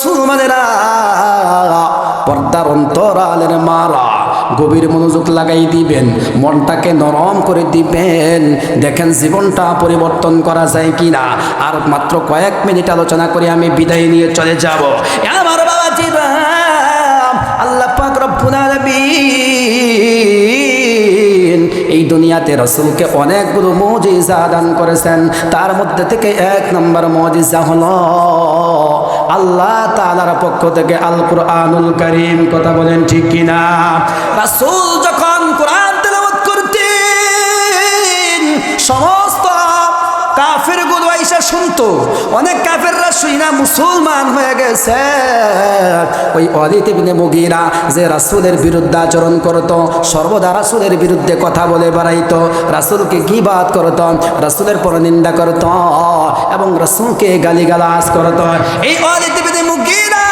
মুসলমানেরা, পর্দার অন্তরালের মারা গভীর মনোযোগ লাগাই দিবেন, মনটাকে নরম করে দিবেন, দেখেন জীবনটা পরিবর্তন করা যায় কিনা। আর মাত্র কয়েক মিনিট আলোচনা করে আমি বিদায় নিয়ে চলে যাব। আমার বাবাজিরা, আল্লাহ পাক রব্বুল আলামিন এই দুনিয়াতে রাসূলকে অনেকগুলো মুজিজা দান করেছেন। তার মধ্যে থেকে এক নম্বর মুজিজা হলো আল্লাহ তাআলার পক্ষ থেকে আল কুরআনুল কারীম। কথা বলেন ঠিক কিনা? রাসূল যখন কোরআন তেলাওয়াত করতেন, সমস্ত কাফেরগুলো এসে শুনতো। অনেক কাফেররা শুইনা মুসলমান হয়ে গেছে। ওই ওয়ালিদ ইবনে মুগীরা যে রাসূলের বিরুদ্ধে আচরণ করত, সর্বদা রাসূলের বিরুদ্ধে কথা বলে বেড়াইতো, রাসূলকে গীবাত করত, রাসূলের পরনিন্দা করত এবং রাসূলকে গালিগালাজ করত। এই ওয়ালিদ ইবনে মুগীরা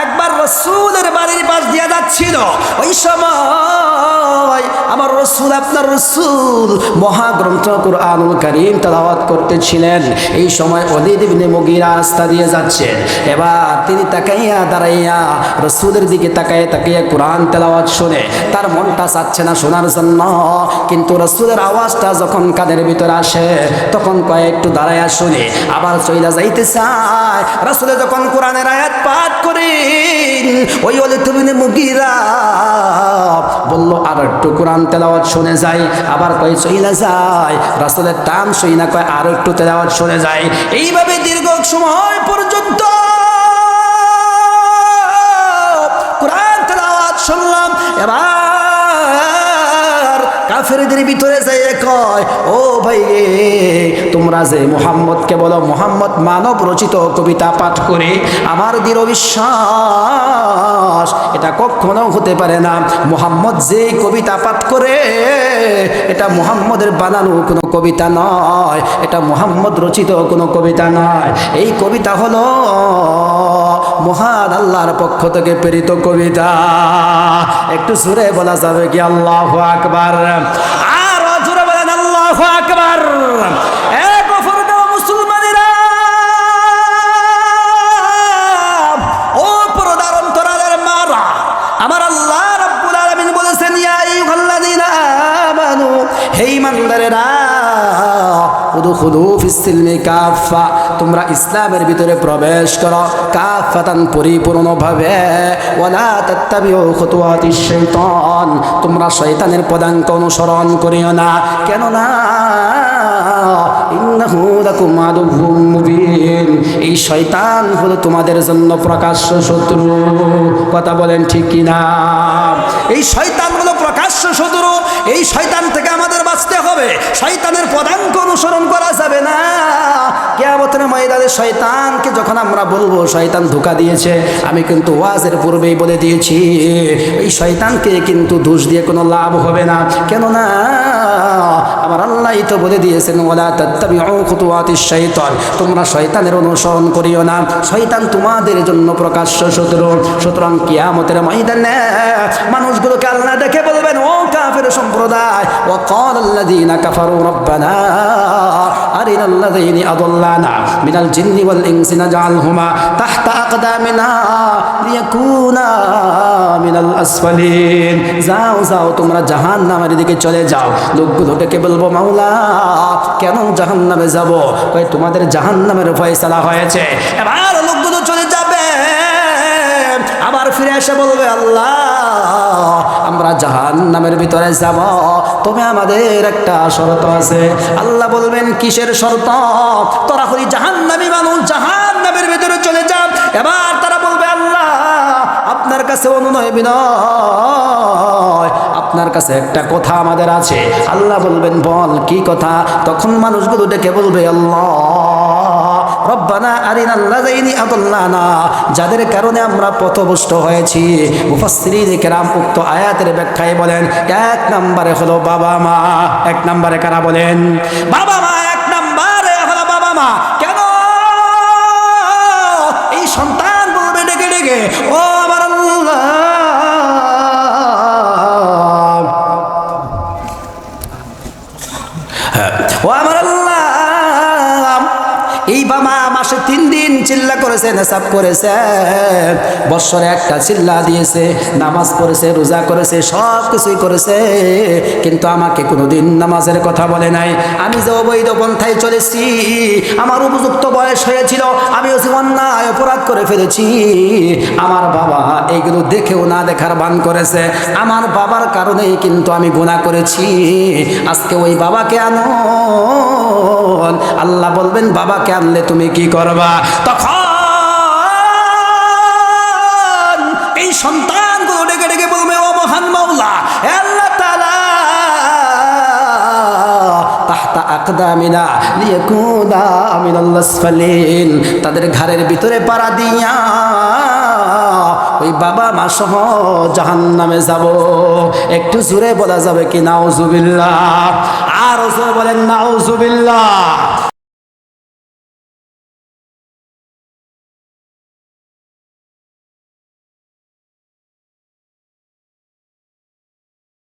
একবার রাসূলের বাড়ির পাশ দিয়ে যাচ্ছিল। ওই সময় আমার রাসূল, আপনার রাসূল মহাগ্রন্থ কুরআনুল কারীম তেলাওয়াত করতেছিলেন। এই সময় ওয়ালিদ ইবনে মুগীরা রাস্তা দিয়ে যাচ্ছেন। এবার তিনি তাকাইয়া দাঁড়াইয়া রাসূলের দিকে তাকাইয়া কোরআন তেলাওয়াত শুনে তার মনটা চাচ্ছে না শোনার জন্য, কিন্তু রাসূলের আওয়াজটা যখন কানের ভিতরে আসে তখন কয় একটু দাঁড়াইয়া শুনে, আবার চইলা যাইতে চায়। রাসূল যখন কোরআনের আয়াত পাঠ করেন, ওই ওয়ালিদ ইবনে মুগীরা বলল আর একটু কোরআন তেলাওয়াত শুনে যায়। আবার কয় চইলা যায়। রাসূলের টান শুই না, কয় আর একটু তেলাওয়াত শুনে যায়। এইভাবে দীর্ঘ সময় পর্যন্ত কোরআন তেলাওয়াত শুনলাম। এবার কাফেরদের ভিতরে যাই কয়, ও ভাই তোমরা যে মুহাম্মদকে বলো মুহাম্মদ মানব রচিত কবিতা পাঠ করে, আমার দৃঢ় বিশ্বাস এটা কখনো হতে পারে না। মুহাম্মদ যে কবিতা পাঠ করে এটা মুহাম্মদের বানানো কোনো কবিতা নয়, এটা মুহাম্মদ রচিত কোনো কবিতা নয়। এই কবিতা হলো মহান আল্লাহর পক্ষ থেকে প্রেরিত কবিতা। একটু জোরে বলা যাবে কি আল্লাহু আকবার? আর জোরে বলেন আল্লাহু আকবার। এক অপর মুসলমানেরা, ও পর্দার অন্তরালের মারা, আমার আল্লাহ রাব্বুল আলামিন বলেছেন, ইয়া আইয়ুহাল্লাযীনা আমানু, হে ঈমানদারেরা, উদখুলু ফিস-সিলমি কাফা, তোমরা ইসলামের ভিতরে প্রবেশ করো কাফাতান, পরিপূর্ণভাবে। ওয়ালা তাত্তাবিউ খুতুওয়াতিশ শাইতান, তোমরা শয়তানের পদাঙ্ক অনুসরণ করিও না। কেন না? ইন্নাহু লাকুম আদুউম মুবিন, এই শয়তান হলো তোমাদের জন্য প্রকাশ্য শত্রু। কথা বলেন ঠিক কিনা? এই শয়তান হলো প্রকাশ্য শত্রু। এই শয়তান থেকে আমাদের বাঁচতে হবে। শয়তানের পদাঙ্ক অনুসরণ করা যাবে না। কিয়ামতের ময়দানে শয়তানকে যখন আমরা বলবো শয়তান ধোঁকা দিয়েছে, আমি কিন্তু ওয়াজের পূর্বেই বলে দিয়েছি, এই শয়তানকে কিন্তু দোষ দিয়ে কোনো লাভ হবে না। কেননা আমার আল্লাহই তো বলে দিয়েছেন, ওয়ালা তাত্তাবিউ খুতুওয়াতিশ শাইতান, তোমরা শয়তানের অনুসরণ করিও না। শয়তান তোমাদের জন্য প্রকাশ্য শত্রু। সুতরাং কিয়ামতের ময়দানে মানুষগুলোকে আল্লাহ দেখে বলবেন, ও কাফের সম্প্রদায়, ওয়া ক্বালাল্লাযীনা কাফারু রাব্বানা আরিনাল্লাযীনা আদাল্লানা মিনাল জিন্নি ওয়াল ইনসি নাজআলহুমা তাহতা আকদামিনা লিয়াকুনা মিনাল আসফালিন। যাও যাও, তোমরা জাহান্নামের দিকে চলে যাও। লোকগুলোকে বলবো, মাওলা কেন জাহান্নামে যাব? কয় তোমাদের জাহান্নামের ফয়সালা হয়েছে। এবার লোকগুলো চলে যাবে, আবার ফিরে এসে বলবে, আল্লাহ আমরা জাহান্নামের ভিতরে যাব, তবে আমাদের একটা শর্ত আছে। আল্লাহ বলবেন, কিসের শর্ত? তোরা হলি জাহান্নামী মানুষ, জাহান্নামের ভিতরে চলে যা। এবার তারা বলবে, আল্লাহ আপনার কাছে অনুনয় বিনয়, আপনার কাছে একটা কথা আমাদের আছে। আল্লাহ বলবেন, বল কি কথা? তখন মানুষগুলো ডেকে বলবে, আল্লাহ রব্বানা আরিনাল্লাযীনা আদাল্লানা, যাদের কারণে আমরা পথভ্রষ্ট হয়েছি। মুফাসসিরিন কেরাম উক্ত আয়াতের ব্যাখ্যায় বলেন, এক নম্বরে হলো বাবা মা। এক নম্বরে কারা বলেন? বাবা মা। এক নম্বরে হলো বাবা মা। কেন? এই সন্তান বলবে ডেকে ডেকে, ও আমার আল্লাহ, ও আমার আল্লাহ, এই বাবা মাসে 3 দিন চিল্লা করেছে, নেশাব করেছে, বৎসরে একটা চিল্লা দিয়েছে, নামাজ পড়েছে, রোজা করেছে, সব কিছুই করেছে, কিন্তু আমাকে কোনোদিন নামাজের কথা বলে নাই। আমি যে অবৈধ পন্থায় চলেছি, আমার উপযুক্ত বয়স হয়েছিল, আমি অন্যায় অপরাধ করে ফেলেছি, আমার বাবা এইগুলো দেখেও না দেখার ভান করেছে। আমার বাবার কারণেই কিন্তু আমি গুনাহ করেছি। আজকে ওই বাবাকে আনো। আল্লাহ বলবেন বাবাকে আনলে তুমি কি করবা? তখন এই সন্তানগুলো ডেকে ডেকে বলবে, ও মহান মাওলা, হে আল্লাহ তাআলা, তাহতা আকদামিনা লিয়াকুনা মিনাল আসফালিন, তাদের ঘাড়ের ভিতরে পাড়া দিয়া ওই বাবা মা সহ জাহান্নামে যাব। একটু জোরে বলা যাবে কি নাউজুবিল্লাহ? আর জোরে বলেন নাউজুবিল্লাহ।